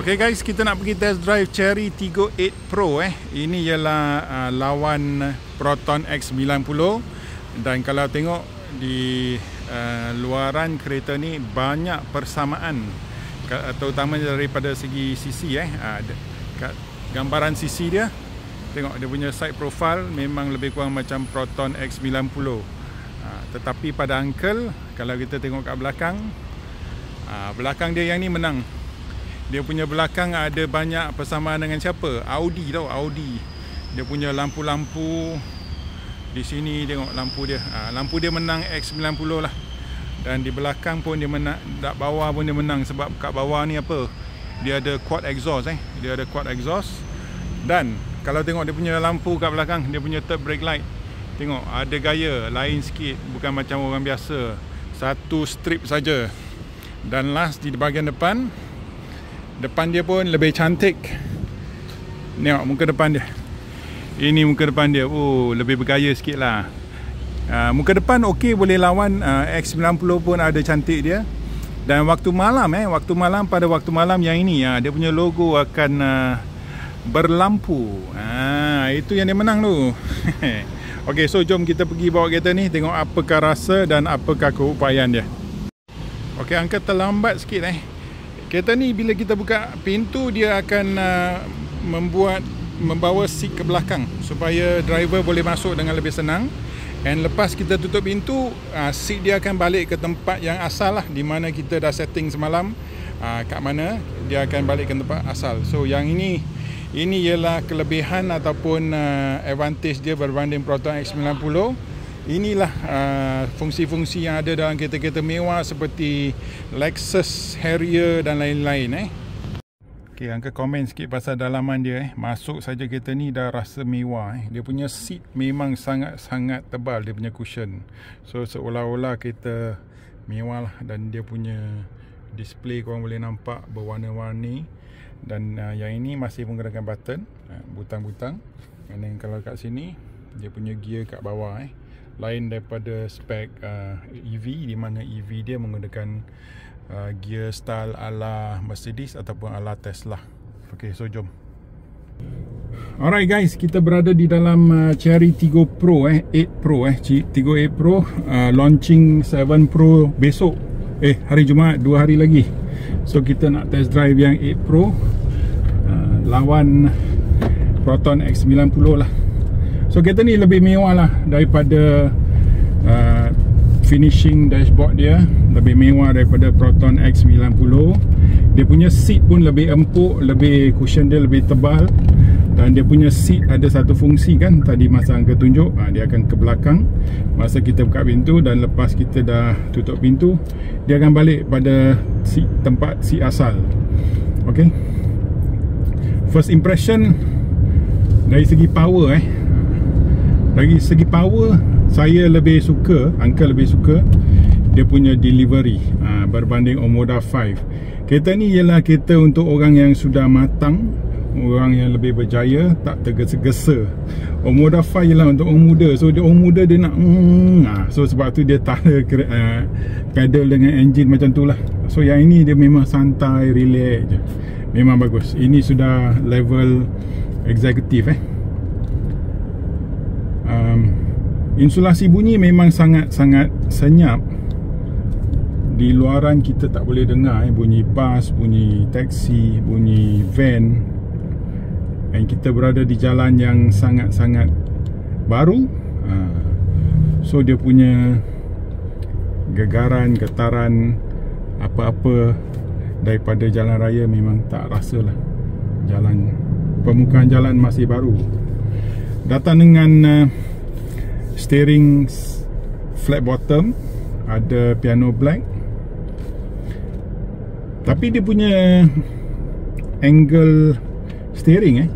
Okay guys, kita nak pergi test drive Chery Tiggo 8 Pro Ini ialah lawan Proton X90. Dan kalau tengok di luaran kereta ni banyak persamaan, terutama daripada segi sisi gambaran sisi dia. Tengok dia punya side profile memang lebih kurang macam Proton X90. Tetapi pada uncle, kalau kita tengok kat belakang, belakang dia yang ni menang. Dia punya belakang ada banyak persamaan dengan siapa? Audi tau, Audi. Dia punya lampu-lampu di sini, tengok lampu dia. Lampu dia menang X90 lah. Dan di belakang pun dia menang, kat bawah pun dia menang. Sebab kat bawah ni apa? Dia ada quad exhaust Dia ada quad exhaust. Dan kalau tengok dia punya lampu kat belakang, dia punya third brake light, tengok ada gaya lain sikit, bukan macam orang biasa. Satu strip saja. Dan last di bahagian depan, depan dia pun lebih cantik. Tengok muka depan dia. Ini muka depan dia. Oh, lebih bergaya sikit lah. Muka depan okey, boleh lawan X90 pun ada cantik dia. Dan waktu malam pada waktu malam yang ini, dia punya logo akan berlampu. Itu yang dia menang tu. Okey, so jom kita pergi bawa kereta ni, tengok apakah rasa dan apakah keupayaan dia. Okey, angka terlambat sikit Kereta ni bila kita buka pintu, dia akan membawa seat ke belakang supaya driver boleh masuk dengan lebih senang. And lepas kita tutup pintu, seat dia akan balik ke tempat yang asal lah, di mana kita dah setting semalam. Kat mana dia akan balik ke tempat asal. So yang ini ialah kelebihan ataupun advantage dia berbanding Proton X90. Inilah fungsi-fungsi yang ada dalam kereta-kereta mewah seperti Lexus, Harrier dan lain-lain Okay, angka komen sikit pasal dalaman dia Masuk saja kereta ni dah rasa mewah Dia punya seat memang sangat-sangat tebal, dia punya cushion. So seolah-olah kereta mewah lah. Dan dia punya display korang boleh nampak berwarna-warni. Dan yang ini masih menggunakan button, butang-butang. Dan kalau kat sini, dia punya gear kat bawah lain daripada spek EV, di mana EV dia menggunakan gear style ala Mercedes ataupun ala Tesla. Okay, so jom. Alright guys, kita berada di dalam Chery Tiggo Pro 8 Pro Tiggo 8 Pro, launching 7 Pro besok, hari Jumaat, 2 hari lagi. So kita nak test drive yang 8 Pro lawan Proton X90 lah. So kereta ni lebih mewah lah daripada finishing dashboard dia, lebih mewah daripada Proton X90. Dia punya seat pun lebih empuk, lebih cushion dia lebih tebal. Dan dia punya seat ada satu fungsi kan, tadi masa angka tunjuk, dia akan ke belakang masa kita buka pintu, dan lepas kita dah tutup pintu, dia akan balik pada tempat seat asal. Okay, first impression dari segi power dari segi power, saya lebih suka, Uncle lebih suka dia punya delivery berbanding Omoda 5. Kereta ni ialah kereta untuk orang yang sudah matang, orang yang lebih berjaya, tak tergesa-gesa. Omoda 5 ialah untuk orang muda. So orang muda dia nak so sebab tu dia tak ada pedal dengan engine macam tu lah. So yang ini dia memang santai, relax je. Memang bagus. Ini sudah level eksekutif insulasi bunyi memang sangat-sangat senyap. Di luaran kita tak boleh dengar bunyi bas, bunyi taksi, bunyi van. Dan kita berada di jalan yang sangat-sangat baru. So dia punya gegaran, getaran, apa-apa daripada jalan raya memang tak rasa lah. Permukaan jalan masih baru. Datang dengan steering flat bottom, ada piano black. Tapi dia punya angle steering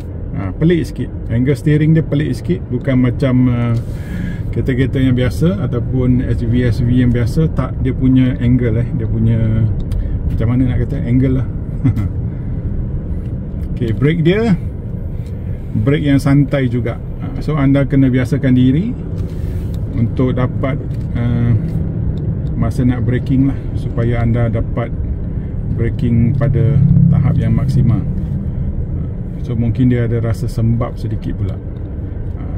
pelik sikit. Angle steering dia pelik sikit, bukan macam kereta-kereta yang biasa ataupun SUV yang biasa. Tak, dia punya angle dia punya, macam mana nak kata, angle lah. Okay, brake dia brake yang santai juga. So anda kena biasakan diri untuk dapat masa nak braking lah, supaya anda dapat braking pada tahap yang maksimal. So mungkin dia ada rasa sembab sedikit pula.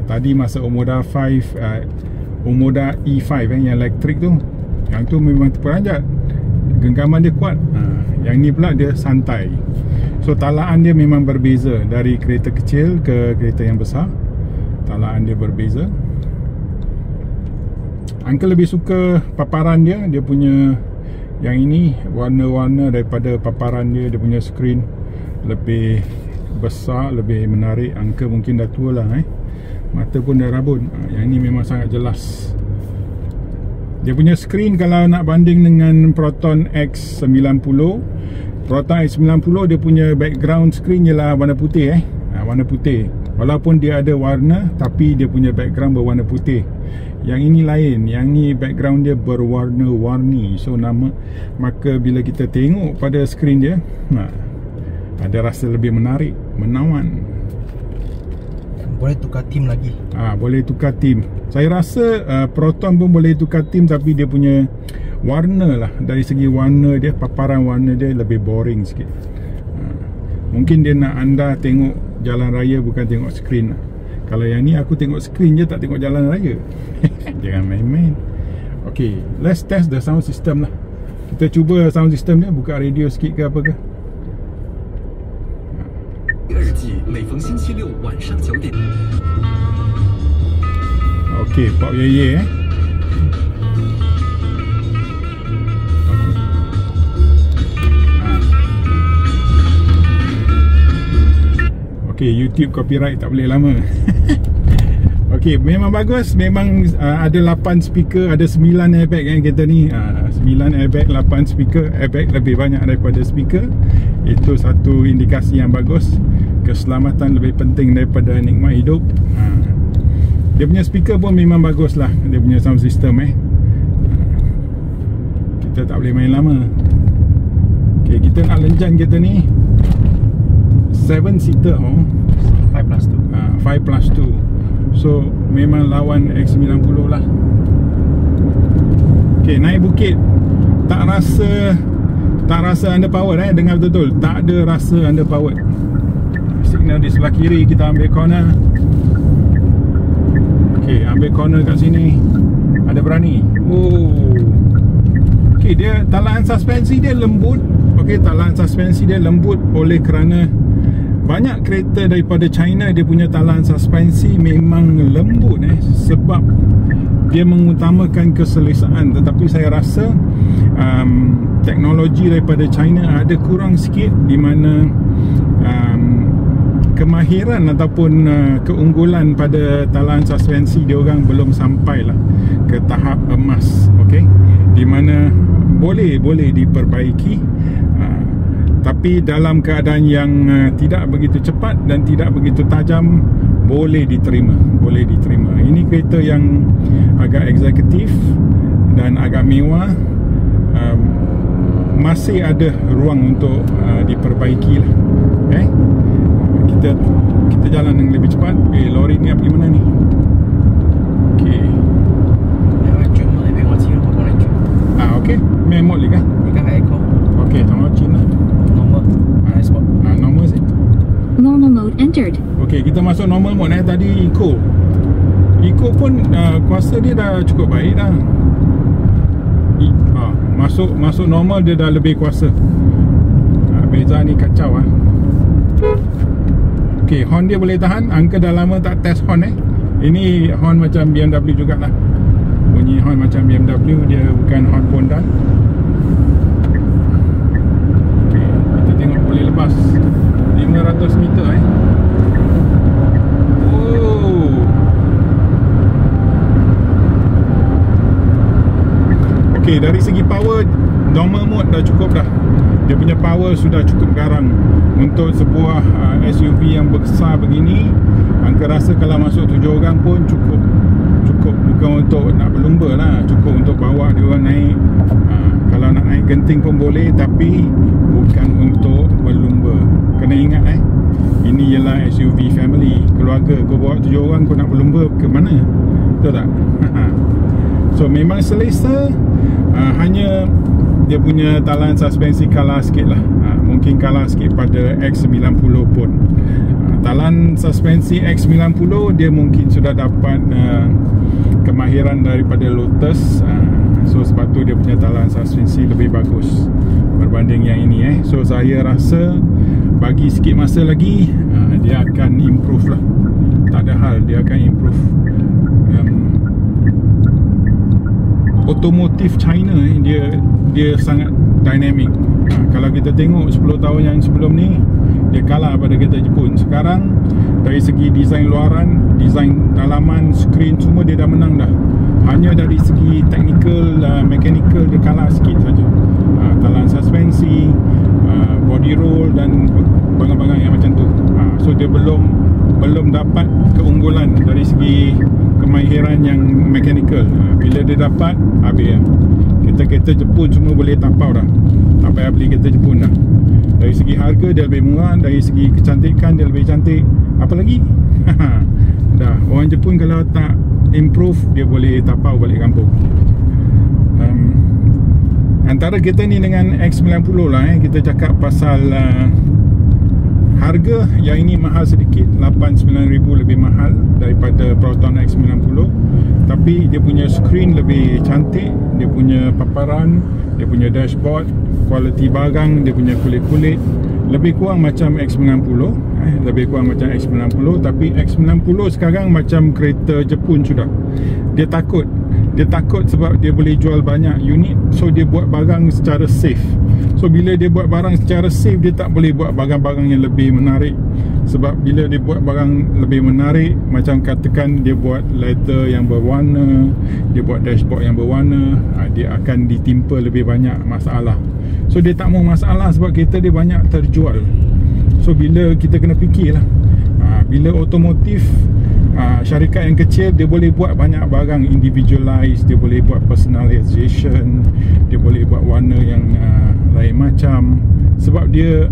Tadi masa Omoda Omoda E5 yang elektrik tu, yang tu memang terperanjat, genggaman dia kuat. Yang ni pula dia santai. So talaan dia memang berbeza dari kereta kecil ke kereta yang besar. Talaan dia berbeza. Uncle lebih suka paparan dia. Dia punya yang ini warna-warna daripada paparan dia. Dia punya skrin lebih besar, lebih menarik. Uncle mungkin dah tua lah mata pun dah rabun. Yang ni memang sangat jelas. Dia punya skrin kalau nak banding dengan Proton X90, Proton X90 dia punya background screen ialah warna putih warna putih. Walaupun dia ada warna, tapi dia punya background berwarna putih. Yang ini lain, yang ni background dia berwarna-warni. So maka bila kita tengok pada skrin dia, ada rasa lebih menarik, menawan. Boleh tukar tim lagi. Boleh tukar tim. Saya rasa Proton pun boleh tukar tim, tapi dia punya warna lah, dari segi warna dia, paparan warna dia lebih boring sikit. Mungkin dia nak anda tengok jalan raya, bukan tengok skrin lah. Kalau yang ni aku tengok skrin je, tak tengok jalan raya. Jangan main-main. Okay, let's test the sound system lah. Kita cuba sound system dia, buka radio sikit ke apa ke. Okay, Pop Ye Ye Okay, YouTube copyright tak boleh lama. Okay, memang bagus. Memang ada 8 speaker, ada 9 airbag kan kereta ni. 9 airbag, 8 speaker. Airbag lebih banyak daripada speaker. Itu satu indikasi yang bagus. Keselamatan lebih penting daripada nikmat hidup. Dia punya speaker pun memang bagus lah. Dia punya sound system kita tak boleh main lama. Okay, kita nak lenjan kereta ni 7-seater 5+2 So memang lawan X90 lah. Okay, naik bukit tak rasa underpower dengar betul-betul. Tak ada rasa underpower. Signal di sebelah kiri, kita ambil corner. Okay, ambil corner kat sini. Ada berani. Okay, dia talaan suspensi dia lembut. Okay, talaan suspensi dia lembut oleh kerana banyak kereta daripada China, dia punya talaan suspensi memang lembut sebab dia mengutamakan keselesaan. Tetapi saya rasa teknologi daripada China ada kurang sikit, di mana kemahiran ataupun keunggulan pada talaan suspensi dia orang belum sampailah ke tahap emas. Okey, di mana boleh diperbaiki, tapi dalam keadaan yang tidak begitu cepat dan tidak begitu tajam, boleh diterima. Ini kereta yang agak eksekutif dan agak mewah. Masih ada ruang untuk diperbaiki lah. Kita jalan yang lebih cepat. Lori ni pergi mana ni? Okay. Okay, main mode lagi kan? Okay, tengok Cina. Normal sih. Normal mode entered. Okay, kita masuk normal mode tadi Eco pun kuasa dia dah cukup baik dah. Masuk normal dia dah lebih kuasa. Beza ni kacau Okay, horn dia boleh tahan. Angka dah lama tak test horn Ini horn macam BMW jugalah. Bunyi horn macam BMW, dia bukan horn Pondan. Okay, kita tengok boleh lepas 500 meter Okay, dari segi power, normal mode dah cukup dah. Dia punya power sudah cukup garang untuk sebuah SUV yang besar begini. Angka rasa kalau masuk 7 orang pun cukup. Bukan untuk nak berlumba lah, cukup untuk bawa dia orang naik. Kalau nak naik genting pun boleh, tapi bukan untuk berlumba. Kena ingat ini ialah SUV family, keluarga. Kau bawa 7 orang, kau nak berlumba ke mana? Betul tak? So memang selesa. Hanya dia punya talan suspensi kalah sikit lah. Mungkin kalah sikit pada X90 pun. Talan suspensi X90 dia mungkin sudah dapat kemahiran daripada Lotus. So sebab tu dia punya talan suspensi lebih bagus berbanding yang ini. So saya rasa bagi sikit masa lagi dia akan improve lah. Tak ada hal, dia akan improve. Otomotif China dia sangat dynamic. Kalau kita tengok 10 tahun yang sebelum ni, dia kalah pada kereta Jepun. Sekarang dari segi desain luaran, desain dalaman, skrin, semua dia dah menang dah. Hanya dari segi technical, mechanical dia kalah sikit saja. Talan suspensi, body roll dan bangang-bangang yang macam tu. So dia belum dapat keunggulan dari segi kemahiran yang mechanical. Bila dia dapat, habis lah. Kereta-kereta Jepun semua boleh tapau dah. Tak payah beli kereta Jepun dah. Dari segi harga dia lebih murah, dari segi kecantikan dia lebih cantik. Apa lagi? Dah, orang Jepun kalau tak improve, dia boleh tapau balik kampung. Antara kereta ni dengan X90 lah, kita cakap pasal harga. Yang ini mahal sedikit, 8-9 ribu lebih mahal daripada Proton X90. Tapi dia punya skrin lebih cantik, dia punya paparan, dia punya dashboard, kualiti barang, dia punya kulit-kulit lebih kurang macam X90. Lebih kurang macam X90. Tapi X90 sekarang macam kereta Jepun sudah. Dia takut sebab dia boleh jual banyak unit. So dia buat barang secara safe. So bila dia buat barang secara safe, dia tak boleh buat barang-barang yang lebih menarik. Sebab bila dia buat barang lebih menarik, macam katakan dia buat leather yang berwarna, dia buat dashboard yang berwarna, dia akan ditimpa lebih banyak masalah. So dia tak mau masalah sebab kereta dia banyak terjual. So bila kita kena fikirlah, bila otomotif syarikat yang kecil, dia boleh buat banyak barang individualized, dia boleh buat personalization, dia boleh buat warna yang lain macam. Sebab dia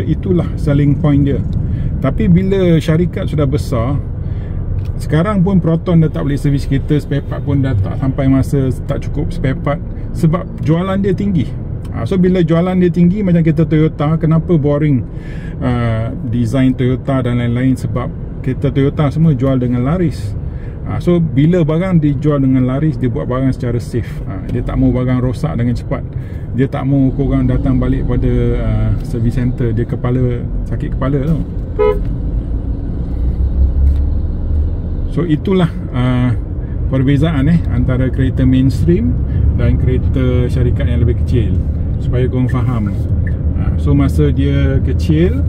itulah selling point dia. Tapi bila syarikat sudah besar, sekarang pun Proton dah tak boleh servis kereta, spare part pun dah tak sampai masa, tak cukup spare part sebab jualan dia tinggi. So bila jualan dia tinggi, macam kereta Toyota, kenapa boring design Toyota dan lain-lain? Sebab kereta Toyota semua jual dengan laris. So bila barang dijual dengan laris, dia buat barang secara safe. Dia tak mau barang rosak dengan cepat. Dia tak mau korang datang balik pada service center, dia sakit kepala tau. So itulah perbezaan antara kereta mainstream dan kereta syarikat yang lebih kecil, supaya korang faham. So masa dia kecil,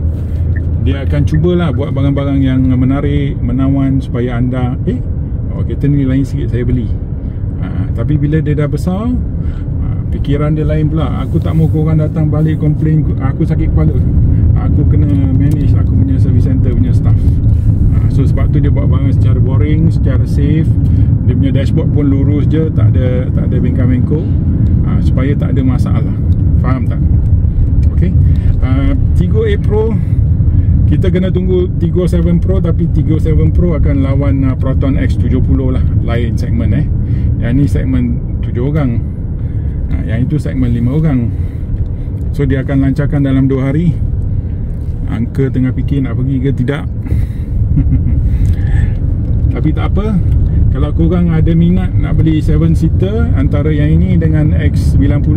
dia akan cubalah buat barang-barang yang menarik, menawan, supaya anda kereta ni lain sikit, saya beli. Tapi bila dia dah besar, fikiran dia lain pula. Aku tak mau korang datang balik komplain aku sakit kepala. Aku kena manage aku punya service center punya staff. So sebab tu dia buat barang secara boring, secara safe. Dia punya dashboard pun lurus je, tak ada bengkak-bengkok, supaya tak ada masalah. Faham tak? Okay. Tiggo 8 Pro, kita kena tunggu Tiggo 7 Pro. Tapi Tiggo 7 Pro akan lawan Proton X70 lah. Lain segmen Yang ni segmen 7 orang, yang itu segmen 5 orang. So dia akan lancarkan dalam 2 hari. Angka tengah fikir nak pergi ke tidak. Tapi tak apa, kalau korang ada minat nak beli 7-seater antara yang ini dengan X90,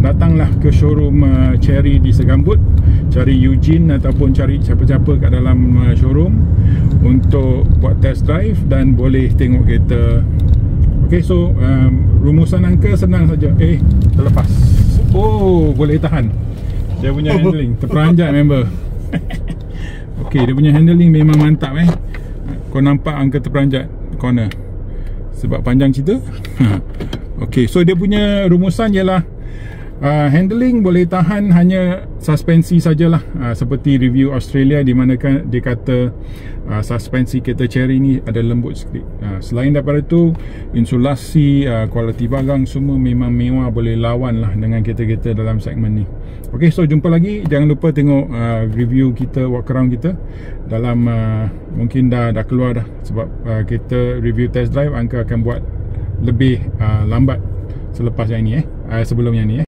datanglah ke showroom Cherry di Segambut. Cari Eugene ataupun cari siapa-siapa kat dalam showroom untuk buat test drive dan boleh tengok kereta. Okay, so rumusan angka senang saja. Terlepas. Oh, boleh tahan. Dia punya handling terperanjat member. Okay, dia punya handling memang mantap Kau nampak angka terperanjat corner sebab panjang cerita. Okay, so dia punya rumusan ialah handling boleh tahan, hanya suspensi sajalah. Seperti review Australia di mana dia kata suspensi kereta Cherry ni ada lembut sikit. Selain daripada tu, insulasi, kualiti barang semua memang mewah, boleh lawan lah dengan kereta-kereta dalam segmen ni. Ok, so jumpa lagi. Jangan lupa tengok review kita, walk around kita dalam mungkin dah keluar dah. Sebab kita review test drive, Angka akan buat lebih lambat selepas yang ni sebelum yang ni